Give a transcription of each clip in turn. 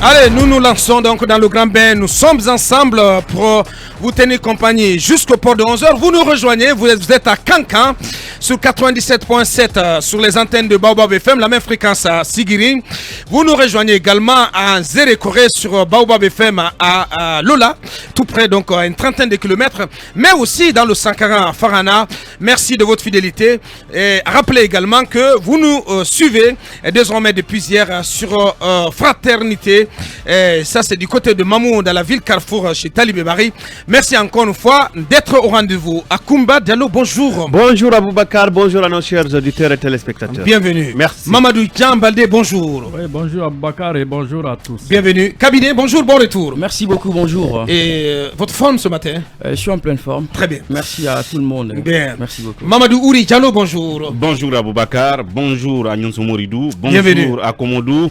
Allez, nous nous lançons donc dans le Grand Bain. Nous sommes ensemble pour vous tenir compagnie jusqu'au port de 11h. Vous nous rejoignez, vous êtes à Kankan sur 97.7 sur les antennes de Baobab FM, la même fréquence à Sigiri. Vous nous rejoignez également à Zérékoré sur Baobab FM à Lola, tout près donc à une trentaine de kilomètres, mais aussi dans le Sankara à Farana. Merci de votre fidélité. Et rappelez également que vous nous suivez désormais depuis hier sur Fraternité. Et ça, c'est du côté de Mamou, dans la ville Carrefour, chez Talibé Bari. Merci encore une fois d'être au rendez-vous. Akoumba Diallo, bonjour. Bonjour Aboubakar, bonjour à nos chers auditeurs et téléspectateurs. Bienvenue. Merci. Mamadou Djambalde, bonjour. Oui, bonjour Aboubakar et bonjour à tous. Bienvenue. Cabinet, bonjour, bon retour. Merci beaucoup, bonjour. Et votre forme ce matin? Je suis en pleine forme. Très bien. Merci à tout le monde. Bien. Merci beaucoup. Mamadou Ouri Diallo, bonjour. Bonjour Aboubakar, bonjour à Nyonso Moridou, Bienvenue. bonjour à Komodou,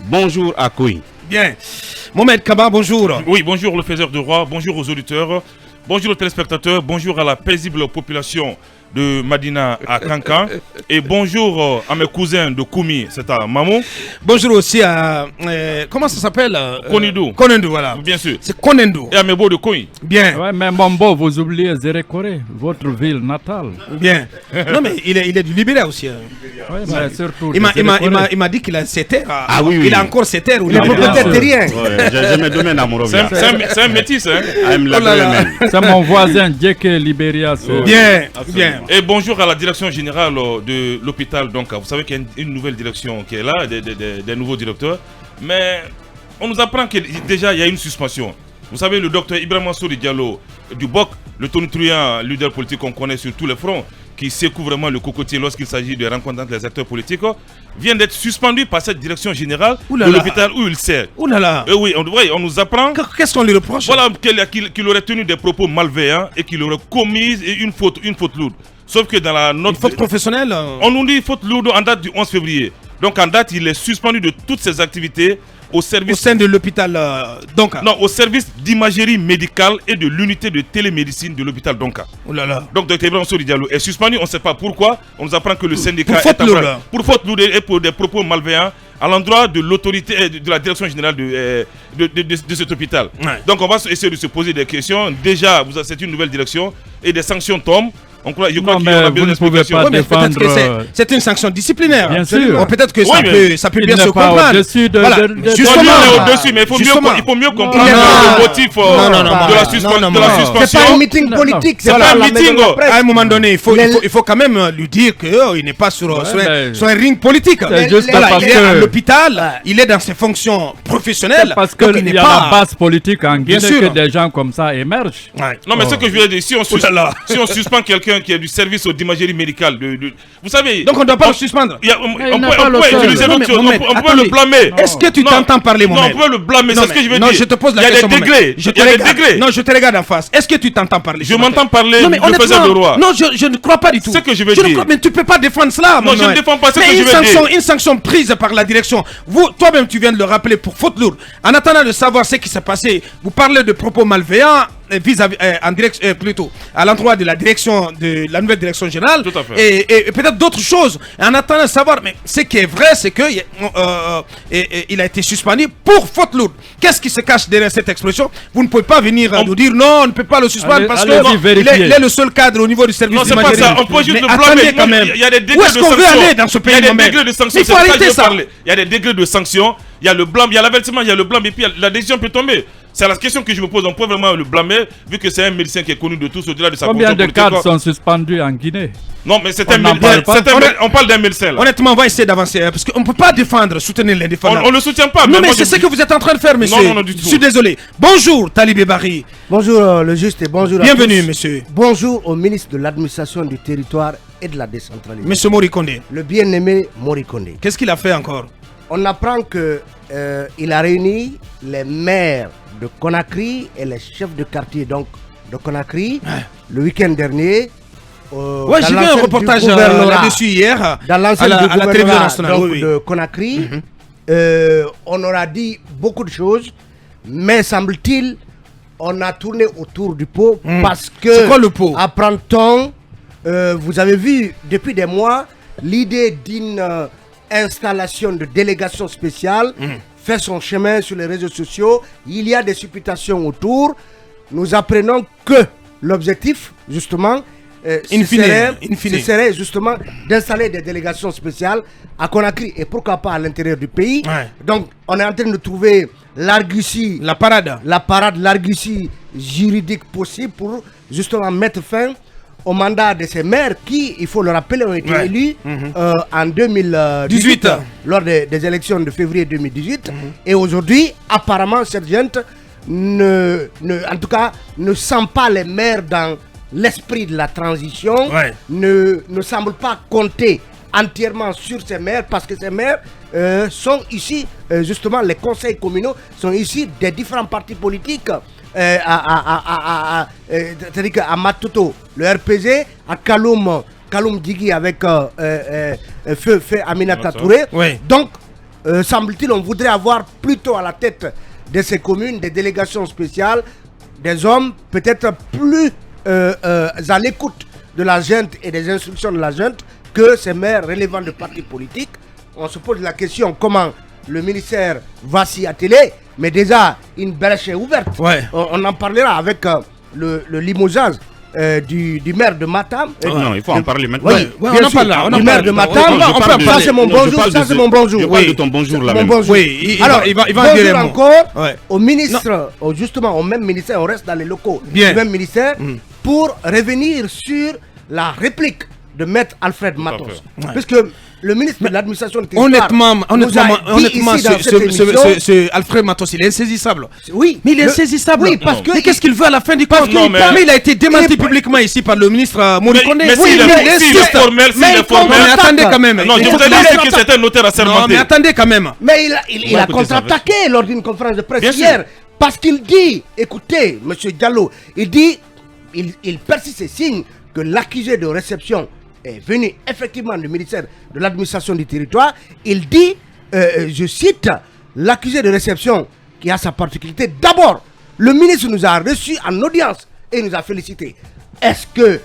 bonjour à Koui. Bien. Mohamed Kaba, bonjour. Oui, bonjour le faiseur de roi, bonjour aux auditeurs, bonjour aux téléspectateurs, bonjour à la paisible population de Madina à Kankan et bonjour à mes cousins de Koumi, c'est à Mamou. Bonjour aussi à... comment ça s'appelle Konendou. Konendou, voilà. Bien sûr. C'est Konendou. Et à mes beaux de Koui. Bien. Ouais, mais Mambo, vous oubliez Zérékoré, votre ville natale. Bien. Non, mais il est du Libéria aussi. Ouais, mais surtout Il m'a dit qu'il a 7 terres. Ah oui, oui. Il a encore 7 terres. Il est propriétaire terrien. Ouais, j'ai mes domaines à Morovia. C'est un métis, hein. c'est mon voisin Djeke Libéria. Bien, bien. Et bonjour à la direction générale de l'hôpital. Donc, vous savez qu'il y a une nouvelle direction qui est là, des nouveaux directeurs. Mais on nous apprend que déjà il y a une suspension. Vous savez, le docteur Ibrahim Mansouri Diallo du BOC, le tonitruant leader politique qu'on connaît sur tous les fronts, qui secoue vraiment le cocotier lorsqu'il s'agit de rencontrer entre les acteurs politiques, vient d'être suspendu par cette direction générale de l'hôpital où il sert. Ouh là là. Oui, on nous apprend. Qu'est-ce qu'on lui reproche? Voilà, qu'il aurait tenu des propos malveillants et qu'il aurait commis une faute lourde. Sauf que dans la note... Une faute professionnelle. On nous dit faute lourde en date du 11 février. Donc en date, il est suspendu de toutes ses activités au service... Au sein de l'hôpital Donka. Non, au service d'imagerie médicale et de l'unité de télémédecine de l'hôpital Donka. Oh là là. Donc Dr Ibrahim Souri Diallo est suspendu, on ne sait pas pourquoi. On nous apprend que le syndicat pour faute lourde. Pour faute lourde et pour des propos malveillants à l'endroit de l'autorité, de la direction générale de cet hôpital. Ouais. Donc on va essayer de se poser des questions. Déjà, c'est une nouvelle direction et des sanctions tombent. Je crois qu'il y aura bien d'explications. Oui, mais peut-être que c'est une sanction disciplinaire. Bien sûr. Peut-être que ça peut bien se comprendre. Voilà. Justement, au-dessus, mais il faut mieux comprendre le motif de la suspension. C'est pas un meeting politique. C'est pas un meeting. À un moment donné, il faut quand même lui dire qu'il n'est pas sur un ring politique. Il est à l'hôpital, il est dans ses fonctions professionnelles. Parce qu'il y a la base politique en Guinée que des gens comme ça émergent. Non, mais ce que je veux dire, si on suspend quelqu'un qui est du service d'imagerie médicale. Vous savez. Donc on ne doit pas le suspendre. On peut le blâmer. Est-ce que tu t'entends parler, Mohamed? Non, on peut le blâmer, c'est ce que je veux dire. Non, je te pose la question. Il y a des degrés. Non, je te regarde en face. Est-ce que tu t'entends parler? Je m'entends parler du faiseur de roi. Non, je ne crois pas du tout. C'est ce que je veux dire. Mais tu ne peux pas défendre cela. Non, je ne défends pas ce que je veux dire. Une sanction prise par la direction. Toi-même, tu viens de le rappeler pour faute lourde. En attendant de savoir ce qui s'est passé, vous parlez de propos malveillants vis-à-vis plutôt à l'endroit de la direction de la nouvelle direction générale. Tout à fait. Et peut-être d'autres choses. En attendant de savoir, mais ce qui est vrai, c'est que il a été suspendu pour faute lourde. Qu'est-ce qui se cache derrière cette expression? Vous ne pouvez pas venir nous dire non, on ne peut pas le suspendre parce qu'il est le seul cadre au niveau du service d'imagerie. Non, c'est pas ça. On peut juste le blâmer. Il y a des degrés de sanctions. Où est-ce qu'on veut aller dans ce pays? Il y a des degrés de sanctions. Il faut arrêter ça. Il y a des degrés de sanctions. Il y a le blâme, il y a l'avertissement, il y a le blâme et puis la décision peut tomber. C'est la question que je me pose. On peut vraiment le blâmer vu que c'est un médecin qui est connu de tous au-delà de sa fonction politique. Combien de cadres sont suspendus en Guinée? Non, mais c'est un médecin. On parle d'un médecin là. Honnêtement, on va essayer d'avancer parce qu'on ne peut pas soutenir l'indéfendable. On ne le soutient pas. Non, mais c'est ce que vous êtes en train de faire, monsieur. Non, du tout. Je suis désolé. Bonjour, Talibé Bari. Bonjour, le juste et bonjour Bienvenue, à tous. monsieur. Bonjour au ministre de l'administration du territoire et de la décentralisation. Monsieur Morikonde. Le bien-aimé Morikonde. Qu'est-ce qu'il a fait encore? On apprend qu'il a réuni les maires de Conakry et les chefs de quartier donc de Conakry le week-end dernier. Ouais, j'ai vu un reportage là-dessus hier dans l'enceinte à la télévision nationale de Conakry. On aura dit beaucoup de choses, mais semble-t-il, on a tourné autour du pot parce que. C'est quoi le pot? Apprend-on, vous avez vu depuis des mois l'idée d'une installation de délégation spéciale fait son chemin sur les réseaux sociaux. Il y a des supputations autour. Nous apprenons que l'objectif, justement, ce serait justement d'installer des délégations spéciales à Conakry et pourquoi pas à l'intérieur du pays. Ouais. Donc, on est en train de trouver l'argutie, La parade. l'argutie juridique possible pour justement mettre fin au mandat de ces maires qui, il faut le rappeler, ont été élus en 2018 lors des élections de février 2018. Et aujourd'hui, apparemment, cette gente en tout cas, ne sent pas les maires dans l'esprit de la transition, ne semble pas compter entièrement sur ces maires parce que ces maires sont ici, justement, les conseils communaux sont ici des différents partis politiques. C'est-à-dire qu'à Matoto, le RPG, à Kaloum Djigui avec Feu Aminata Touré. Donc, semble-t-il, on voudrait avoir plutôt à la tête de ces communes des délégations spéciales, des hommes peut-être plus à l'écoute de la junte et des instructions de la junte que ces maires relevant de partis politiques. On se pose la question comment le ministère va s'y atteler, mais déjà une brèche est ouverte. On en parlera avec le limogeage du maire de Matam. Non, il faut en parler maintenant. Oui, on en parle là. Du maire de Matam. Ça c'est mon bonjour. Ça c'est mon bonjour. Je parle de ton bonjour là même. Oui, alors il va bonjour dire encore au ministre, justement au même ministère, on reste dans les locaux du même ministère pour revenir sur la réplique de Maître Alfred Matos. Puisque le ministre de l'administration du territoire honnêtement, ce Alfred Matos, il est insaisissable. Oui, mais il est insaisissable. Oui, parce que mais qu'est-ce qu'il veut à la fin du compte? Mais il a été démenti publiquement ici par le ministre Morikone. Mais s'il est formel, mais attendez quand même. Non, je vous ai dit que c'est un notaire assermenté. Non, mais attendez quand même. Mais il a contre-attaqué lors d'une conférence de presse hier. Parce qu'il dit, écoutez, M. Diallo, il dit, il persiste et signe que l'accusé de réception est venu effectivement du ministère de l'administration du territoire. Il dit, je cite, l'accusé de réception qui a sa particularité. D'abord, le ministre nous a reçus en audience et nous a félicités. Est-ce que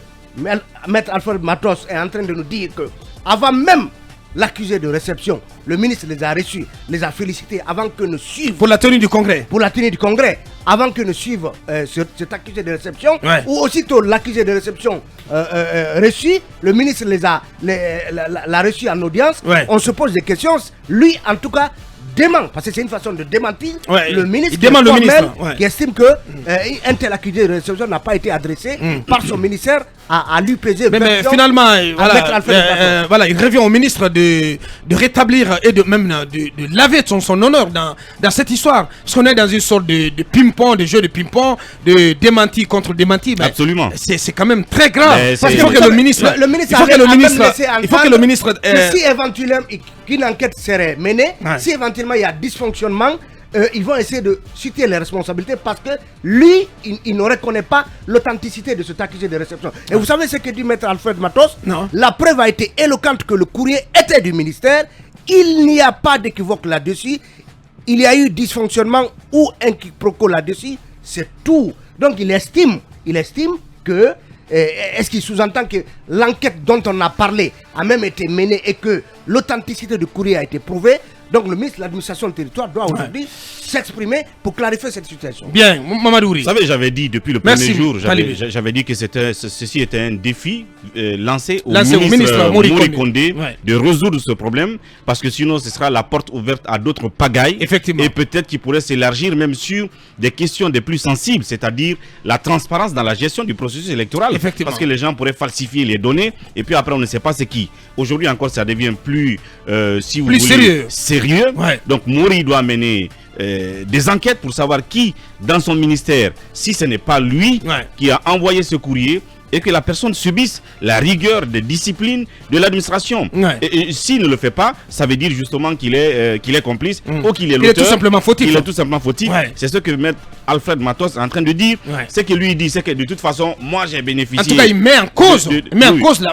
Maître Alfred Matos est en train de nous dire que avant même l'accusé de réception, le ministre les a reçus, les a félicités avant que ne suive... Pour la tenue du congrès. Pour la tenue du congrès. Avant que ne suive cet accusé de réception, ou aussitôt l'accusé de réception reçu, le ministre l'a reçu en audience. On se pose des questions. Lui, en tout cas, dément, parce que c'est une façon de démentir le ministre, qui estime que un tel accusé de réception n'a pas été adressé par son ministère à l'UPG. Mais finalement, voilà, il revient au ministre de rétablir et de laver son honneur dans cette histoire. Parce qu'on est dans une sorte de ping-pong, de jeu de ping-pong, de démenti contre démenti. Absolument. C'est quand même très grave. Parce qu'il faut que le ministre... Il faut que le ministre... Si éventuellement qu'une enquête serait menée, si éventuellement il y a dysfonctionnement, ils vont essayer de citer les responsabilités parce que lui, il ne reconnaît pas l'authenticité de cet accusé de réception. Et vous savez ce que dit Maître Alfred Matos? La preuve a été éloquente que le courrier était du ministère. Il n'y a pas d'équivoque là-dessus. Il y a eu dysfonctionnement ou un quiproquo là-dessus. C'est tout. Donc il estime que... Est-ce qu'il sous-entend que l'enquête dont on a parlé a même été menée et que l'authenticité du courrier a été prouvée? Donc le ministre de l'administration du territoire doit aujourd'hui s'exprimer pour clarifier cette situation. Bien, Mamadouri. Vous savez, j'avais dit depuis le premier jour, j'avais dit que ceci était un défi lancé au ministre Morikone de résoudre ce problème, parce que sinon ce sera la porte ouverte à d'autres pagailles. Effectivement. Et peut-être qu'il pourrait s'élargir même sur des questions des plus sensibles, c'est-à-dire la transparence dans la gestion du processus électoral. Parce que les gens pourraient falsifier les données et puis après on ne sait pas c'est qui. Aujourd'hui encore ça devient plus, si vous voulez, sérieux. Donc Mori doit mener des enquêtes pour savoir qui dans son ministère, si ce n'est pas lui qui a envoyé ce courrier, et que la personne subisse la rigueur de discipline de l'administration. Et s'il ne le fait pas, ça veut dire justement qu'il est complice ou qu'il est l'auteur. Il est tout simplement fautif. Il est tout simplement fautif. C'est ce que Maître Alfred Matos est en train de dire. Ce que lui dit, c'est que de toute façon, moi j'ai bénéficié... En tout cas, il met en cause,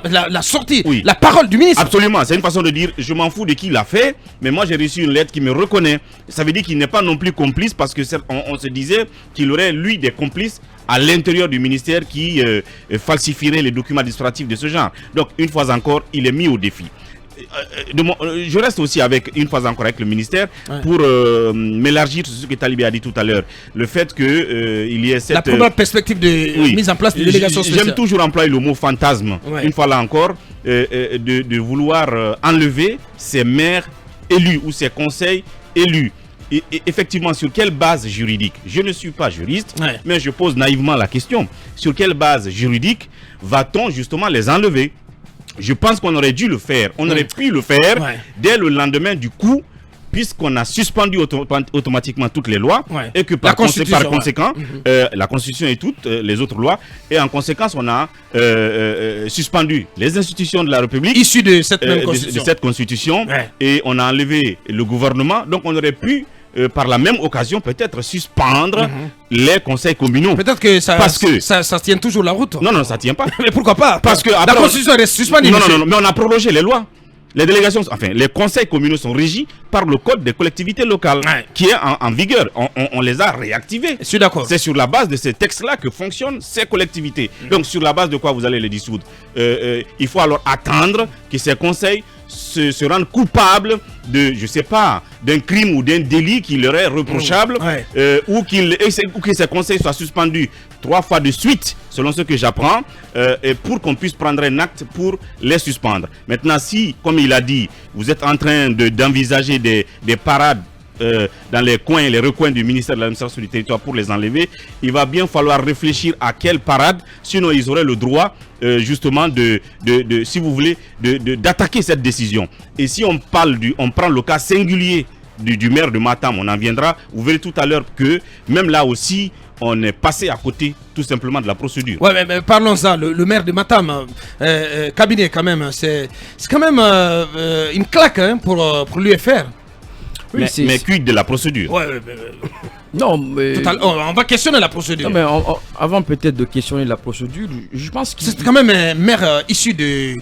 la sortie, la parole du ministre. Absolument, c'est une façon de dire, je m'en fous de qui l'a fait, mais moi j'ai reçu une lettre qui me reconnaît. Ça veut dire qu'il n'est pas non plus complice, parce que on se disait qu'il aurait, lui, des complices à l'intérieur du ministère qui falsifierait les documents administratifs de ce genre. Donc, une fois encore, il est mis au défi. je reste aussi avec, une fois encore, avec le ministère pour m'élargir sur ce que Talibé a dit tout à l'heure. Le fait que il y ait cette... La première perspective de mise en place de délégation spéciale. J'aime toujours employer le mot fantasme, une fois là encore, de vouloir enlever ces maires élus ou ces conseils élus. Et effectivement, sur quelle base juridique? Je ne suis pas juriste, mais je pose naïvement la question. Sur quelle base juridique va-t-on justement les enlever? Je pense qu'on aurait dû le faire. On aurait pu le faire dès le lendemain du coup, puisqu'on a suspendu automatiquement toutes les lois et que par conséquent, la Constitution et toutes les autres lois, et en conséquence, on a suspendu les institutions de la République issues de cette même Constitution, et on a enlevé le gouvernement. Donc, on aurait pu par la même occasion peut-être suspendre les conseils communaux. Peut-être que ça tient toujours la route. Non, ça tient pas. Mais pourquoi pas? Parce que la Constitution reste suspendue. Non, mais on a prolongé les lois. Les délégations, les conseils communaux sont régis par le code des collectivités locales qui est en vigueur. On les a réactivés. Je suis d'accord. C'est sur la base de ces textes-là que fonctionnent ces collectivités. Donc sur la base de quoi vous allez les dissoudre? Il faut alors attendre que ces conseils se rendent coupables de, je sais pas, d'un crime ou d'un délit qui leur est reprochable, ou que ces conseils soient suspendus 3 fois de suite, selon ce que j'apprends, et pour qu'on puisse prendre un acte pour les suspendre. Maintenant, si, comme il a dit, vous êtes en train d'envisager des parades dans les coins et les recoins du ministère de l'administration du territoire pour les enlever, il va bien falloir réfléchir à quelle parade, sinon ils auraient le droit justement si vous voulez, d'attaquer cette décision. Et si on prend le cas singulier du maire de Matam, on en viendra, vous verrez tout à l'heure que même là aussi, on est passé à côté tout simplement de la procédure. Ouais, mais parlons-en, le maire de Matam, cabinet quand même, c'est quand même une claque pour l'UFR. Oui, mais quid de la procédure? Non, mais... on va questionner la procédure. Non, mais avant peut-être de questionner la procédure, je pense que... C'est quand même un maire issu des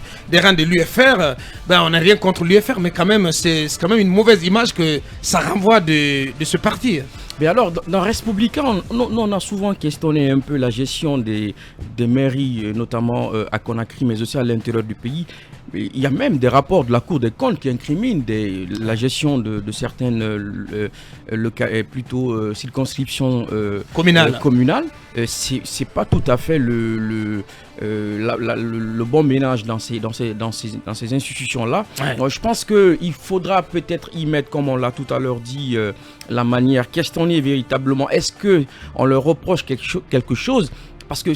rangs de l'UFR. On n'a rien contre l'UFR, mais quand même, c'est quand même une mauvaise image que ça renvoie de ce parti. Mais alors, dans Républicain, on a souvent questionné un peu la gestion des mairies, notamment à Conakry, mais aussi à l'intérieur du pays. Il y a même des rapports de la Cour des comptes qui incriminent la gestion de certaines circonscriptions communales. C'est pas tout à fait le bon ménage dans ces institutions-là. Donc, je pense qu'il faudra peut-être y mettre, comme on l'a tout à l'heure dit, la manière, questionner véritablement, est-ce qu'on leur reproche quelque chose? Parce que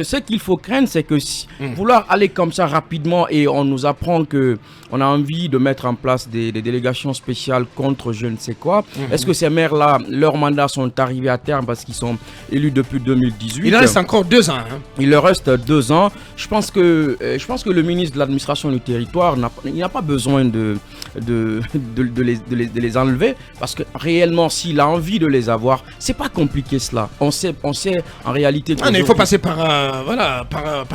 ce qu'il faut craindre, c'est que vouloir aller comme ça rapidement et on nous apprend qu'on a envie de mettre en place des délégations spéciales contre je ne sais quoi. Est-ce que ces maires-là, leurs mandats sont arrivés à terme parce qu'ils sont élus depuis 2018? Il reste encore 2 ans. Il leur reste 2 ans. Je pense que le ministre de l'administration du territoire n'a pas besoin de les enlever, parce que réellement, s'il a envie de les avoir, c'est pas compliqué cela. On sait en réalité... il faut passer par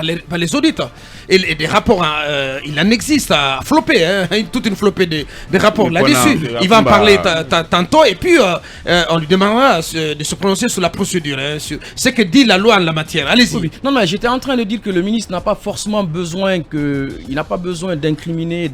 les audits. Et des rapports, il en existe à flopper, toute une flopée de rapports là-dessus. Il va en parler tantôt, et puis on lui demandera de se prononcer sur la procédure, sur ce que dit la loi en la matière. Allez-y. Oui. Non, mais j'étais en train de dire que le ministre n'a pas forcément besoin d'incriminer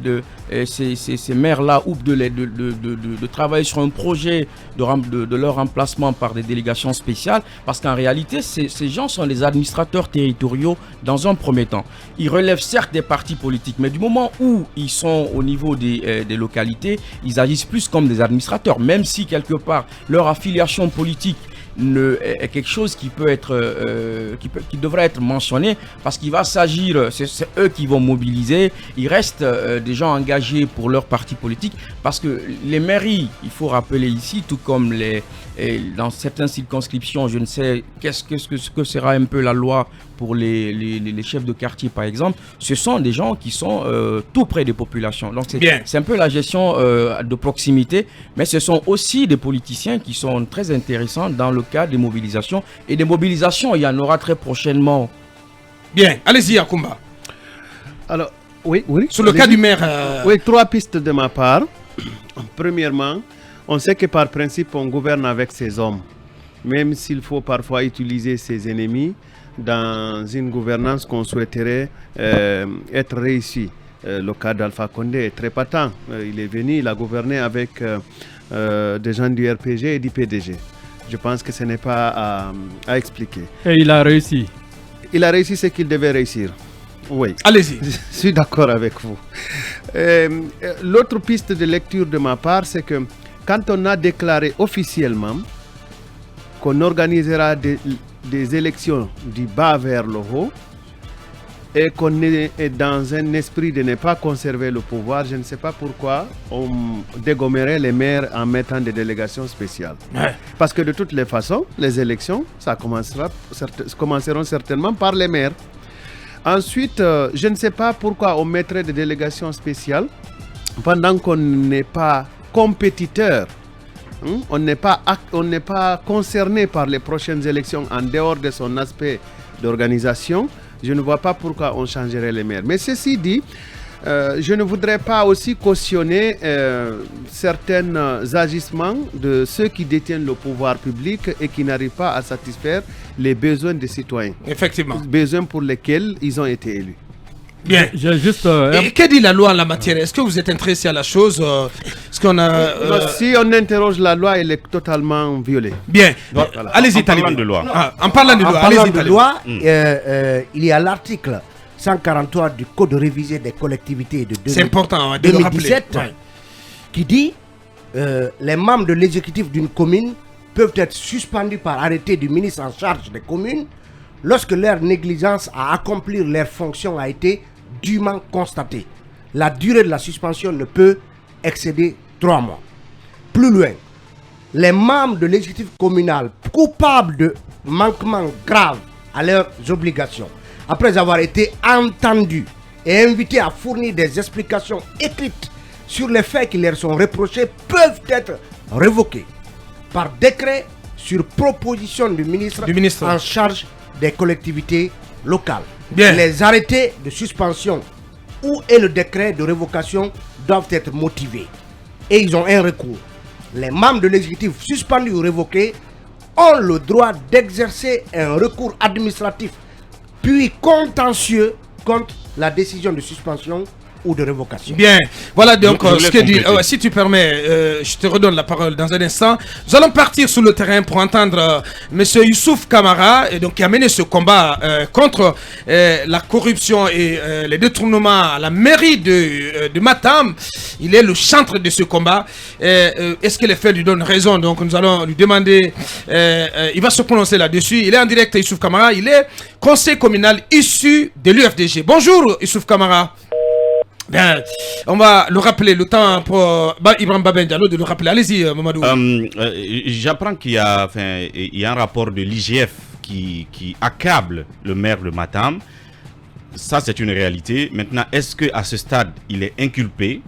ces maires-là ou de travailler sur un projet de leur remplacement par des délégations spéciales, parce qu'en réalité, ces gens sont des administrateurs territoriaux dans un premier temps. Ils relèvent certes des partis politiques, mais du moment où ils sont au niveau des localités, ils agissent plus comme des administrateurs, même si quelque part leur affiliation politique est quelque chose qui peut être qui devrait être mentionné, parce qu'il va s'agir, c'est eux qui vont mobiliser. Il reste des gens engagés pour leur parti politique, parce que les mairies, il faut rappeler ici, tout comme dans certaines circonscriptions, je ne sais ce que sera un peu la loi pour les chefs de quartier par exemple, ce sont des gens qui sont tout près des populations. Donc c'est un peu la gestion de proximité, mais ce sont aussi des politiciens qui sont très intéressants dans le cas des mobilisations. Et des mobilisations, il y en aura très prochainement. Bien, allez-y Akumba. Alors, oui. Sur le cas du maire... Oui, 3 pistes de ma part. Premièrement, on sait que par principe, on gouverne avec ses hommes. Même s'il faut parfois utiliser ses ennemis dans une gouvernance qu'on souhaiterait être réussie. Le cas d'Alpha Condé est très patent. Il est venu, il a gouverné avec des gens du RPG et du PDG. Je pense que ce n'est pas à expliquer. Et il a réussi. Il a réussi ce qu'il devait réussir. Oui. Allez-y. Je suis d'accord avec vous. L'autre piste de lecture de ma part, c'est que quand on a déclaré officiellement qu'on organisera des élections du bas vers le haut et qu'on est dans un esprit de ne pas conserver le pouvoir, je ne sais pas pourquoi on dégommerait les maires en mettant des délégations spéciales. Ouais. Parce que de toutes les façons, les élections, ça commenceront certainement par les maires. Ensuite, je ne sais pas pourquoi on mettrait des délégations spéciales pendant qu'on n'est pas compétiteur. On n'est pas concerné par les prochaines élections en dehors de son aspect d'organisation. Je ne vois pas pourquoi on changerait les maires. Mais ceci dit, je ne voudrais pas aussi cautionner certains agissements de ceux qui détiennent le pouvoir public et qui n'arrivent pas à satisfaire les besoins des citoyens. Effectivement. Besoins pour lesquels ils ont été élus. Bien. Et que dit la loi en la matière? Est-ce que vous êtes intéressé à la chose? Est-ce qu'on a, Si on interroge la loi, elle est totalement violée. Bien. Voilà. Allez-y, Talibé. En parlant de loi, il y a l'article 143 du Code révisé des collectivités de c'est important, de 2017 qui dit les membres de l'exécutif d'une commune peuvent être suspendus par arrêté du ministre en charge des communes lorsque leur négligence à accomplir leurs fonctions a été dûment constatée. La durée de la suspension ne peut excéder 3 mois. Plus loin, les membres de l'exécutif communal coupables de manquements graves à leurs obligations, après avoir été entendus et invités à fournir des explications écrites sur les faits qui leur sont reprochés, peuvent être révoqués par décret sur proposition du ministre en charge des collectivités locales. Bien. Les arrêtés de suspension et le décret de révocation doivent être motivés. Et ils ont un recours. Les membres de l'exécutif suspendus ou révoqués ont le droit d'exercer un recours administratif puis contentieux contre la décision de suspension ou de révocation. Bien, voilà donc ce que dit. Si tu permets, je te redonne la parole dans un instant. Nous allons partir sur le terrain pour entendre Monsieur Youssouf Kamara, et donc, qui a mené ce combat contre la corruption et les détournements à la mairie de Matam. Il est le chantre de ce combat. Est-ce que les faits lui donnent raison? Donc nous allons lui demander, il va se prononcer là-dessus. Il est en direct, Youssouf Kamara. Il est conseiller communal issu de l'UFDG. Bonjour Youssouf Kamara. Bien, on va le rappeler, le temps pour Ibrahim Babin Diallo de le rappeler. Allez-y, Mamadou. J'apprends qu'il y a un rapport de l'IGF qui accable le maire de Matam. Ça, c'est une réalité. Maintenant, est-ce qu'à ce stade, il est inculpé?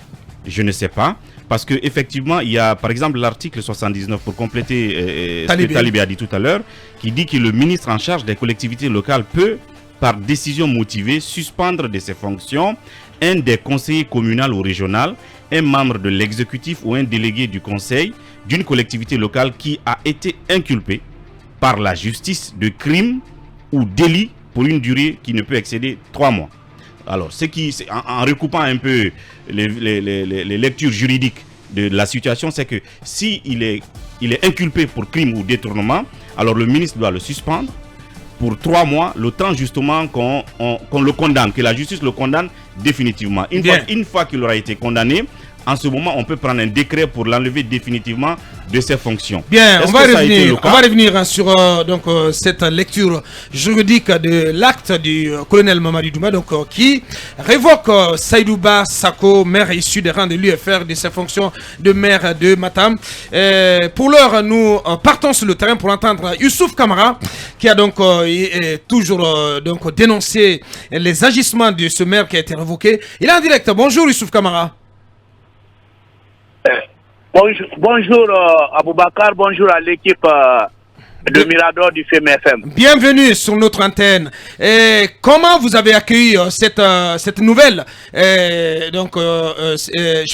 Je ne sais pas. Parce qu'effectivement, il y a par exemple l'article 79, pour compléter ce que Talibé a dit tout à l'heure, qui dit que le ministre en charge des collectivités locales peut, par décision motivée, suspendre de ses fonctions un des conseillers communaux ou régional, un membre de l'exécutif ou un délégué du conseil d'une collectivité locale qui a été inculpé par la justice de crime ou délit pour une durée qui ne peut excéder 3 mois. Alors, en recoupant un peu les lectures juridiques de la situation, c'est que s'il est inculpé pour crime ou détournement, alors le ministre doit le suspendre pour 3 mois, le temps justement qu'on le condamne, que la justice le condamne définitivement. Une fois qu'il aura été condamné, en ce moment, on peut prendre un décret pour l'enlever définitivement de ses fonctions. Bien, on va revenir sur cette lecture juridique de l'acte du colonel Mamadi Douma, qui révoque Saïdouba Sako, maire issu des rangs de l'UFR, de ses fonctions de maire de Matam. Pour l'heure, nous partons sur le terrain pour entendre Youssouf Kamara, qui a toujours dénoncé les agissements de ce maire qui a été révoqué. Il est en direct. Bonjour Youssouf Kamara. Bonjour Aboubakar, bonjour à l'équipe de Mirador du FEMFM. Bienvenue sur notre antenne. Comment vous avez accueilli cette nouvelle? Je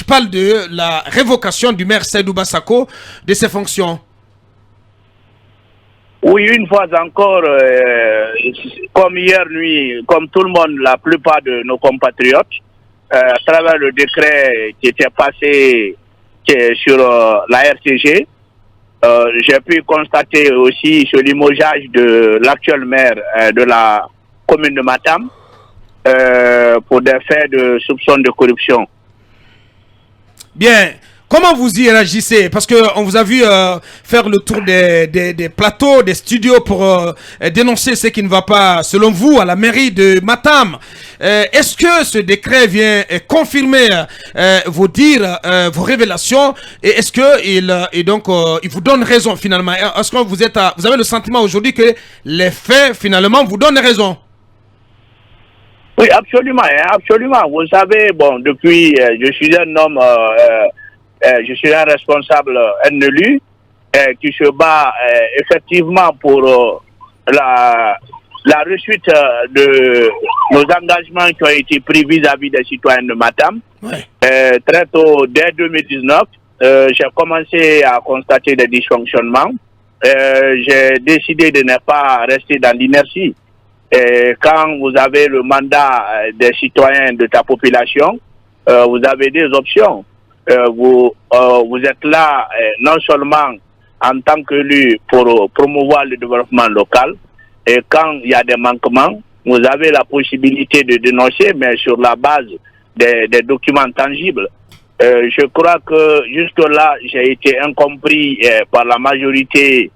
parle de la révocation du maire Saïdouba Sako de ses fonctions. Oui, une fois encore, comme hier nuit, comme tout le monde, la plupart de nos compatriotes, à travers le décret qui était passé sur la RCG, j'ai pu constater aussi ce limogeage de l'actuel maire de la commune de Matam pour des faits de soupçon de corruption. Bien. Comment vous y réagissez? Parce qu'on vous a vu faire le tour des plateaux, des studios pour dénoncer ce qui ne va pas, selon vous, à la mairie de Matam. Est-ce que ce décret vient confirmer vos dires, vos révélations? Et est-ce qu'il vous donne raison finalement? Est-ce que vous avez le sentiment aujourd'hui que les faits finalement vous donnent raison? Oui, absolument, absolument. Vous savez, bon, depuis, je suis un homme... je suis un responsable, un élu, qui se bat effectivement pour la réussite de nos engagements qui ont été pris vis-à-vis des citoyens de Matam. Ouais. Très tôt, dès 2019, j'ai commencé à constater des dysfonctionnements. J'ai décidé de ne pas rester dans l'inertie. Quand vous avez le mandat des citoyens de ta population, vous avez des options. Vous êtes là non seulement en tant qu'élu pour promouvoir le développement local, et quand il y a des manquements, vous avez la possibilité de dénoncer, mais sur la base des documents tangibles. Je crois que jusque-là, j'ai été incompris par la majorité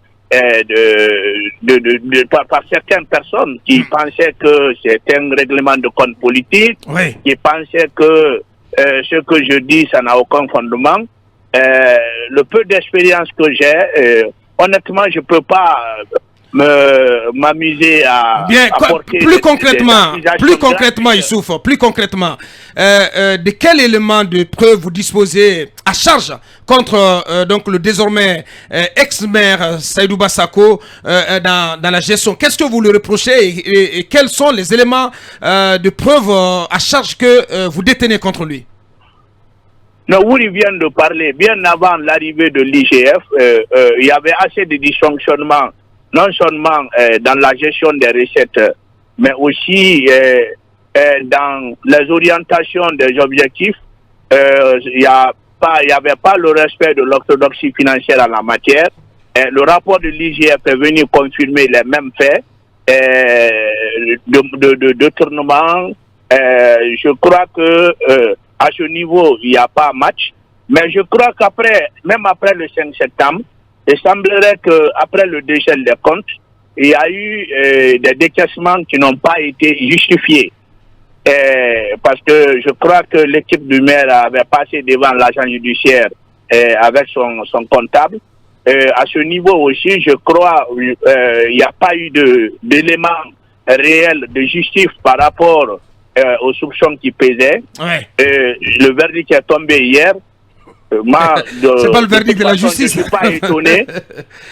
par certaines personnes qui pensaient que c'est un règlement de compte politique, oui, qui pensaient que ce que je dis, ça n'a aucun fondement. Le peu d'expérience que j'ai, honnêtement, je ne peux pas m'amuser à apporter plus concrètement, Youssouf, plus concrètement, de quel élément de preuve vous disposez à charge contre donc le désormais ex-maire Seydouba Sako dans la gestion? Qu'est-ce que vous lui reprochez et quels sont les éléments de preuve à charge que vous détenez contre lui? Non, vous vient de parler, bien avant l'arrivée de l'IGF, il y avait assez de dysfonctionnements, non seulement dans la gestion des recettes, mais aussi dans les orientations des objectifs. Il n'y avait pas le respect de l'orthodoxie financière en la matière. Le rapport de l'IGF est venu confirmer les mêmes faits de tournement. Je crois que à ce niveau, il n'y a pas match. Mais je crois qu'après, même après le 5 septembre, il semblerait qu'après le dégel des comptes, il y a eu des décaissements qui n'ont pas été justifiés. Parce que je crois que l'équipe du maire avait passé devant l'agent judiciaire avec son comptable. À ce niveau aussi, je crois il n'y a pas eu d'éléments réels de justice par rapport aux soupçons qui pesaient. Ouais. Le verdict est tombé hier. C'est pas le verdict de la justice. Je ne suis pas étonné.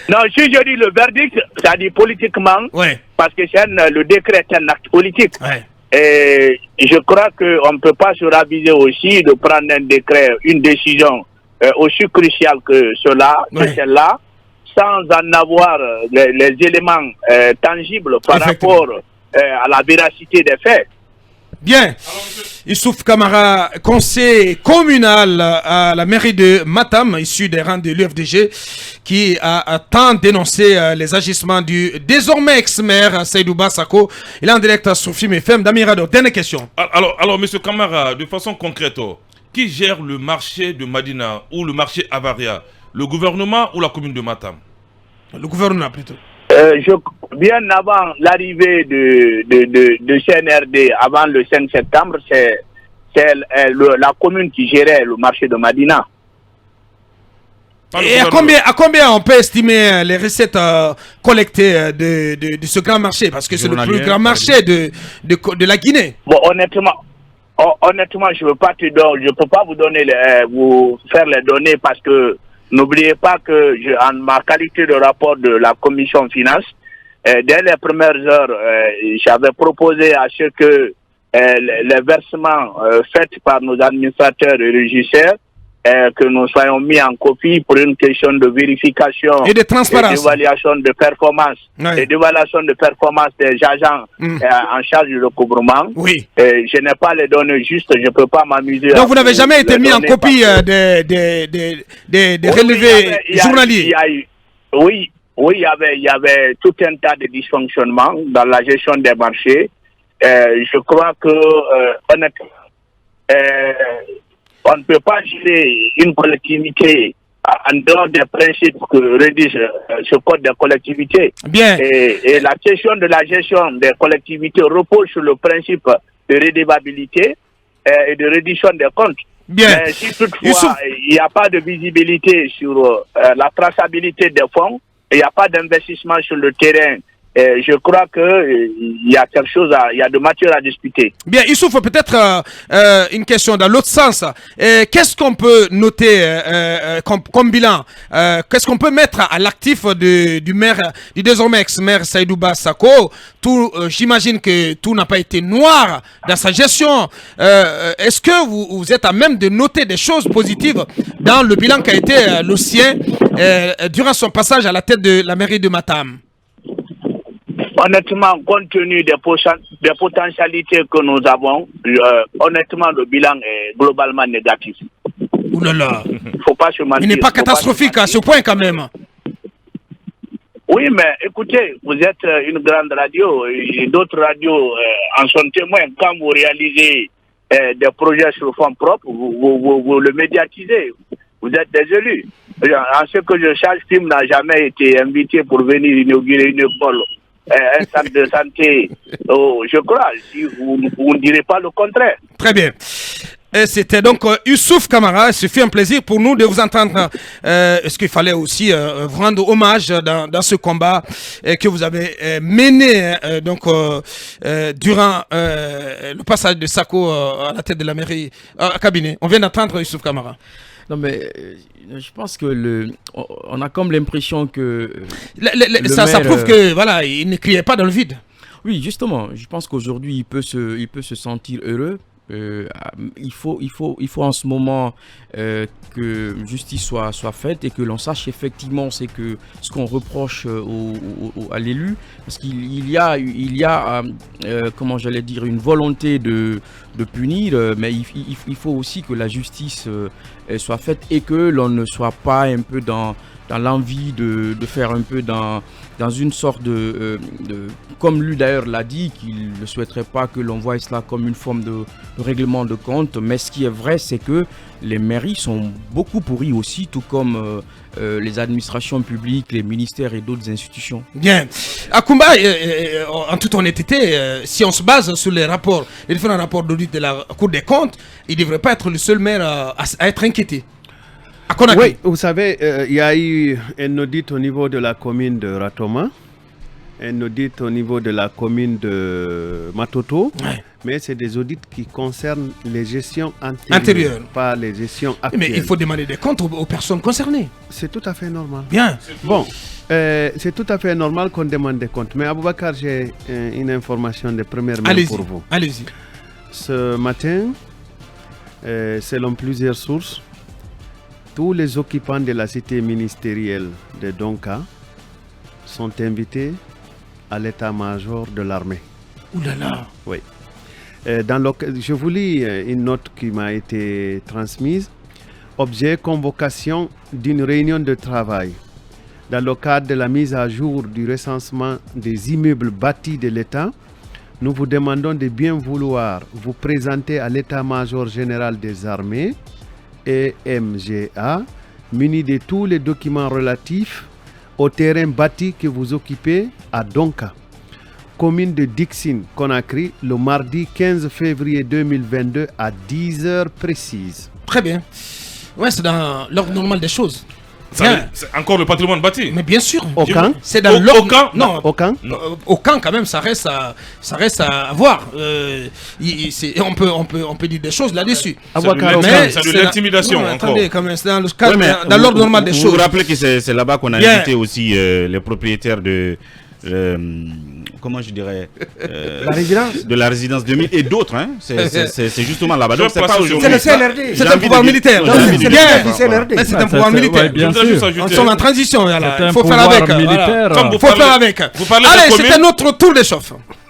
Non, si je dis le verdict, ça dit politiquement, ouais, parce que le décret est un acte politique. Ouais. Et je crois qu'on ne peut pas se raviser aussi de prendre un décret, une décision aussi cruciale que celle-là, sans en avoir les éléments tangibles par rapport à la véracité des faits. Bien, Youssouf Kamara, conseiller communal à la mairie de Matam, issu des rangs de l'UFDG, qui a tant dénoncé les agissements du désormais ex-maire Seydouba Sako. Il est en direct sur Film FM. Damirado, dernière question. Alors, monsieur Kamara, de façon concrète, qui gère le marché de Madina ou le marché Avaria? Le gouvernement ou la commune de Matam? Le gouvernement plutôt. Bien avant l'arrivée de CNRD, avant le 5 septembre, c'est la commune qui gérait le marché de Madina. Et à combien on peut estimer les recettes collectées de ce grand marché? Parce que c'est le plus grand marché de la Guinée. Bon, honnêtement, je ne peux pas vous faire les données parce que n'oubliez pas que en ma qualité de rapport de la commission finance, dès les premières heures, j'avais proposé à ce que les versements faits par nos administrateurs et régisseurs que nous soyons mis en copie pour une question de vérification et de transparence, d'évaluation de performance, et d'évaluation de performance des agents en charge du recouvrement. Oui. Je n'ai pas les données justes, je ne peux pas m'amuser. Donc vous n'avez jamais été mis en copie des relevés journaliers? Oui, il y avait tout un tas de dysfonctionnements dans la gestion des marchés. Je crois que, honnêtement, on ne peut pas gérer une collectivité en dehors des principes que rédige ce code des collectivités. Bien. Et la question de la gestion des collectivités repose sur le principe de redevabilité et de réduction des comptes. Bien. Mais si toutefois il n'y a pas de visibilité sur la traçabilité des fonds, il n'y a pas d'investissement sur le terrain, je crois qu'il y a quelque chose, il y a de matière à discuter. Bien, Youssouf, peut-être une question dans l'autre sens. Qu'est-ce qu'on peut noter comme bilan? Qu'est-ce qu'on peut mettre à l'actif du maire, du désormais ex-maire Saïdouba Sako? J'imagine que tout n'a pas été noir dans sa gestion. Est-ce que vous êtes à même de noter des choses positives dans le bilan qui a été le sien durant son passage à la tête de la mairie de Matam? Honnêtement, compte tenu des potentialités que nous avons, honnêtement, le bilan est globalement négatif. Ouh là là. Faut pas se mentir. Il n'est pas catastrophique à ce point quand même. Oui, mais écoutez, vous êtes une grande radio et d'autres radios en sont témoins. Quand vous réalisez des projets sur fonds propres, vous le médiatisez. Vous êtes des élus. En ce que je sache, Tim n'a jamais été invité pour venir inaugurer une école, un centre de santé. Je crois, si vous ne direz pas le contraire. Très bien. C'était donc Youssouf Kamara. Ce fut un plaisir pour nous de vous entendre. Est-ce qu'il fallait aussi vous rendre hommage dans ce combat que vous avez mené durant le passage de Sako à la tête de la mairie à cabinet. On vient d'entendre Youssouf Kamara. Non mais je pense que on a comme l'impression que ça prouve que voilà, il ne criait pas dans le vide. Oui, justement, je pense qu'aujourd'hui il peut se sentir heureux. Il faut en ce moment que justice soit faite et que l'on sache effectivement c'est que ce qu'on reproche à l'élu, parce qu'il y a comment j'allais dire, une volonté de punir, mais il faut aussi que la justice soit faite et que l'on ne soit pas un peu dans l'envie de faire un peu dans une sorte de comme lui d'ailleurs l'a dit, qu'il ne souhaiterait pas que l'on voie cela comme une forme de règlement de compte. Mais ce qui est vrai, c'est que les mairies sont beaucoup pourries aussi, tout comme les administrations publiques, les ministères et d'autres institutions. Bien. Akoumba, en toute honnêteté, si on se base sur les différents rapports d'audit de la Cour des comptes, il ne devrait pas être le seul maire à être inquiété. Oui, vous savez, il y a eu un audit au niveau de la commune de Ratoma, un audit au niveau de la commune de Matoto, mais c'est des audits qui concernent les gestions antérieures, pas les gestions actuelles. Mais il faut demander des comptes aux personnes concernées. C'est tout à fait normal. Bien. Bon, c'est tout à fait normal qu'on demande des comptes. Mais Aboubakar, j'ai une information de première main pour vous. Allez-y. Ce matin, selon plusieurs sources, tous les occupants de la cité ministérielle de Donka sont invités à l'état-major de l'armée. Ouh là là. Oui. Je vous lis une note qui m'a été transmise. Objet convocation d'une réunion de travail. Dans le cadre de la mise à jour du recensement des immeubles bâtis de l'État, nous vous demandons de bien vouloir vous présenter à l'état-major général des armées EMGA, muni de tous les documents relatifs au terrain bâti que vous occupez à Donka, commune de Dixine, Conakry, le mardi 15 février 2022 à 10h précises. Très bien. Ouais, c'est dans l'ordre normal des choses. C'est encore le patrimoine bâti. Mais bien sûr. Aucun. C'est dans l'ordre. Aucun. Non. Aucun. Aucun quand même, ça reste à voir. On peut dire des choses là-dessus. C'est de l'intimidation encore. Attendez, quand même, c'est dans l'ordre normal des choses. Vous vous rappelez que c'est là-bas qu'on a invité aussi les propriétaires de comment je dirais, la résidence de la résidence 2000 et d'autres. Hein. C'est justement là-bas. Donc c'est pas aujourd'hui. C'est le CNRD. C'est un pouvoir militaire. C'est un pouvoir militaire. Bien sûr. On est en transition. Il faut faire avec. Vous parlez Allez, c'était notre tour de chauffe.